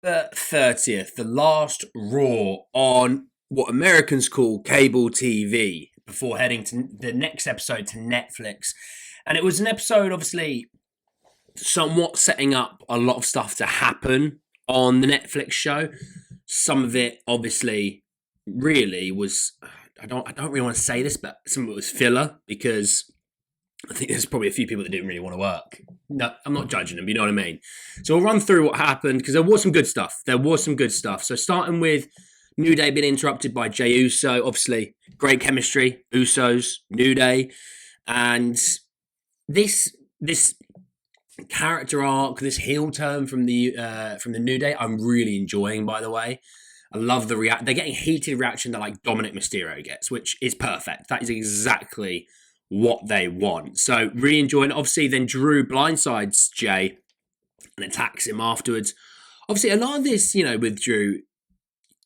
November 30th, the last Raw on what Americans call cable TV before heading to the next episode to Netflix. And it was an episode, obviously, somewhat setting up a lot of stuff to happen on the Netflix show. Some of it, obviously, really was. I don't really want to say this, but some of it was filler because I think there's probably a few people that didn't really want to work. No, I'm not judging them, you know what I mean? So we'll run through what happened because there was some good stuff. So starting with New Day being interrupted by Jey Uso, obviously great chemistry, Usos, New Day, and this character arc, this heel turn from the New Day, I'm really enjoying. By the way, I love the react. They're getting heated reaction that like Dominic Mysterio gets, which is perfect. That is exactly what they want. So really enjoying it. Obviously, then Drew blindsides Jay and attacks him afterwards. Obviously, a lot of this, with Drew,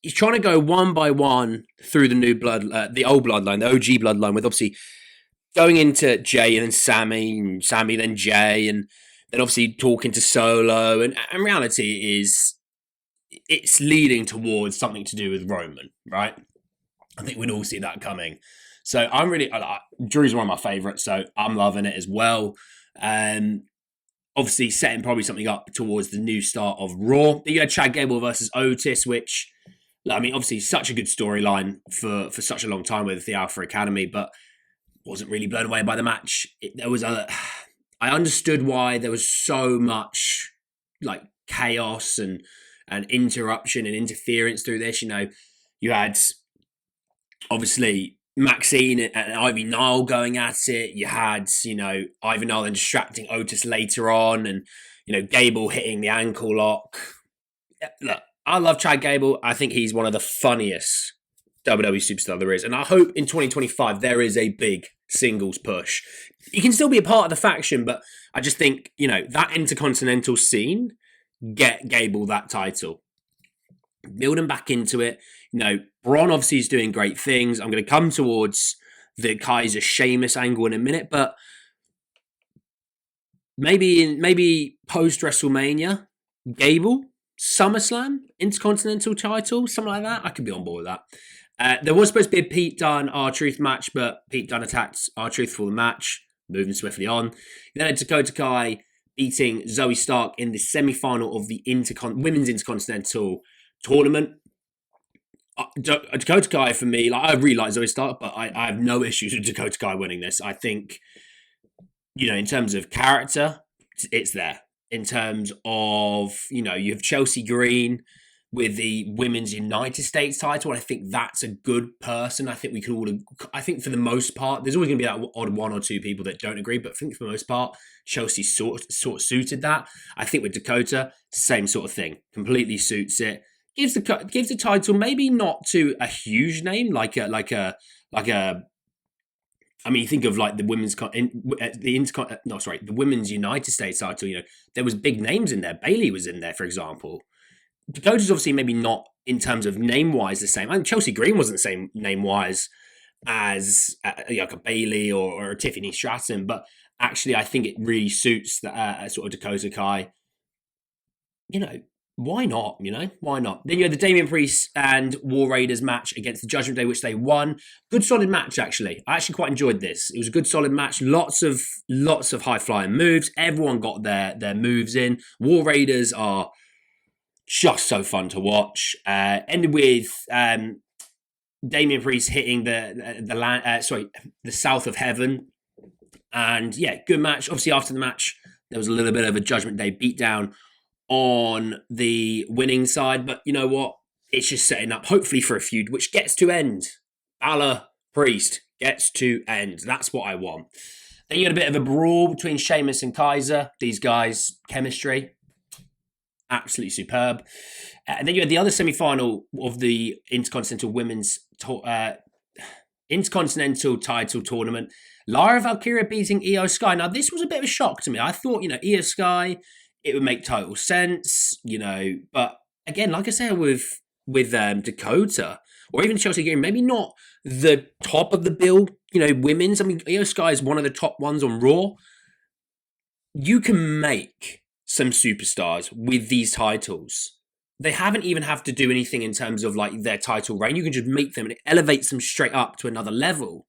he's trying to go one by one through the new the old bloodline, the OG bloodline, with obviously going into Jay and then Sammy, and Sammy then Jay, and then obviously talking to Solo. And reality is, it's leading towards something to do with Roman, right? I think we'd all see that coming. So I'm really Drew's one of my favourites, so I'm loving it as well. Obviously setting probably something up towards the new start of Raw. You had Chad Gable versus Otis, which obviously such a good storyline for such a long time with the Alpha Academy, but wasn't really blown away by the match. I understood why there was so much like chaos and interruption and interference through this. You had obviously Maxine and Ivy Nile going at it. You had, Ivy Nile then distracting Otis later on, and, Gable hitting the ankle lock. Look, I love Chad Gable. I think he's one of the funniest WWE superstar there is. And I hope in 2025 there is a big singles push. He can still be a part of the faction, but I just think, that intercontinental scene, get Gable that title. Build him back into it. Braun obviously is doing great things. I'm going to come towards the Kaiser Sheamus angle in a minute, but maybe post WrestleMania, Gable, SummerSlam, Intercontinental title, something like that. I could be on board with that. There was supposed to be a Pete Dunne R-Truth match, but Pete Dunne attacked R-Truth for the match, moving swiftly on. Then had Dakota Kai beating Zoe Stark in the semi-final of the Women's Intercontinental tournament. Dakota Kai for me, I really like Zoe Stark, but I have no issues with Dakota Kai winning this. I think, in terms of character, it's there. In terms of, you have Chelsea Green with the Women's United States title. I think that's a good person. I think I think for the most part, there's always going to be that odd one or two people that don't agree, but I think for the most part, Chelsea sort of suited that. I think with Dakota, same sort of thing. Completely suits it. Gives the title maybe not to a huge name like a. You think of like the the Women's United States title. There was big names in there. Bayley was in there, for example. Dakota's obviously maybe not in terms of name wise the same. I think Chelsea Green wasn't the same name wise as like a Bayley or a Tiffany Stratton, but actually I think it really suits the sort of Dakota Kai. Why not? Why not? Then you had the Damian Priest and War Raiders match against the Judgment Day, which they won. Good solid match, actually. I actually quite enjoyed this. It was a good solid match. Lots of high flying moves. Everyone got their moves in. War Raiders are just so fun to watch. Ended with Damian Priest hitting the South of Heaven, and yeah, good match. Obviously, after the match, there was a little bit of a Judgment Day beatdown on the winning side, but you know what? It's just setting up, hopefully, for a feud which gets to end. Balor Priest gets to end. That's what I want. Then you had a bit of a brawl between Sheamus and Kaiser. These guys, chemistry, absolutely superb. And then you had the other semi-final of the Intercontinental Women's Intercontinental Title Tournament. Lyra Valkyria beating Io Sky. Now, this was a bit of a shock to me. I thought, Io Sky, it would make total sense, but again, like I said, with Dakota or even Chelsea Green, maybe not the top of the bill, women's. Io Sky is one of the top ones on Raw. You can make some superstars with these titles. they haven't even have to do anything in terms of like their title reign. You can just make them and it elevates them straight up to another level.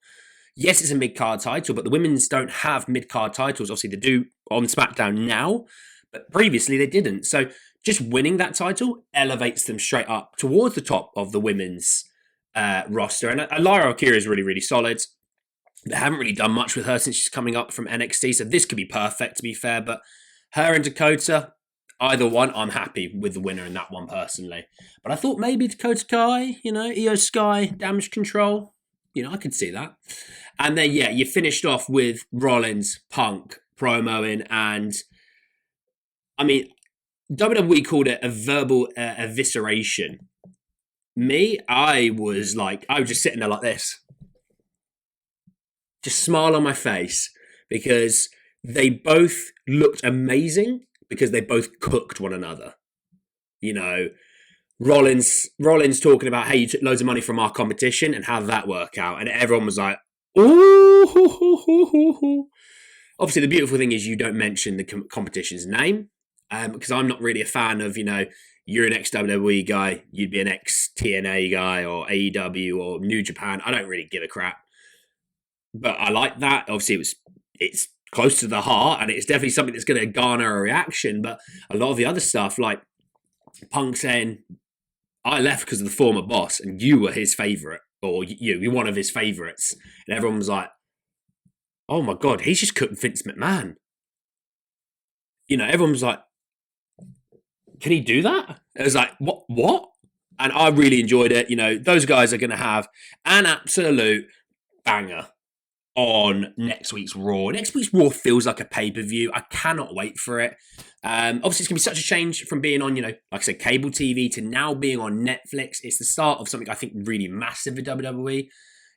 Yes, it's a mid-card title, but the women's don't have mid-card titles. Obviously, they do on SmackDown now, but previously they didn't. So just winning that title elevates them straight up towards the top of the women's roster. And Lyra Akira is really, really solid. They haven't really done much with her since she's coming up from NXT, so this could be perfect, to be fair. But her and Dakota, either one, I'm happy with the winner in that one personally. But I thought maybe Dakota Kai, Io Sky, Damage Control, I could see that. And then, yeah, you finished off with Rollins, Punk, promoing, and I mean, WWE called it a verbal evisceration. Me, I was just sitting there like this. Just smile on my face because they both looked amazing because they both cooked one another. Rollins talking about, hey, you took loads of money from our competition and how did that work out? And everyone was like, ooh. Obviously, the beautiful thing is you don't mention the competition's name because I'm not really a fan of, you're an ex-WWE guy, you'd be an ex-TNA guy or AEW or New Japan. I don't really give a crap. But I like that. Obviously, it's close to the heart and it's definitely something that's going to garner a reaction. But a lot of the other stuff, like Punk saying, I left because of the former boss and you were his favourite, or you're one of his favourites. And everyone was like, oh my God, he's just cooked Vince McMahon. Everyone was like, can he do that? It was like, what? And I really enjoyed it. Those guys are going to have an absolute banger on next week's Raw. Next week's Raw feels like a pay-per-view. I cannot wait for it. Obviously, it's going to be such a change from being on, like I said, cable TV to now being on Netflix. It's the start of something I think really massive for WWE.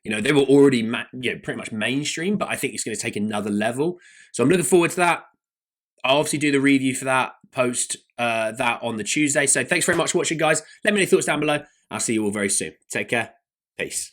They were already pretty much mainstream, but I think it's going to take another level. So I'm looking forward to that. I'll obviously do the review for that, post that on the Tuesday. So thanks very much for watching, guys. Let me know your thoughts down below. I'll see you all very soon. Take care. Peace.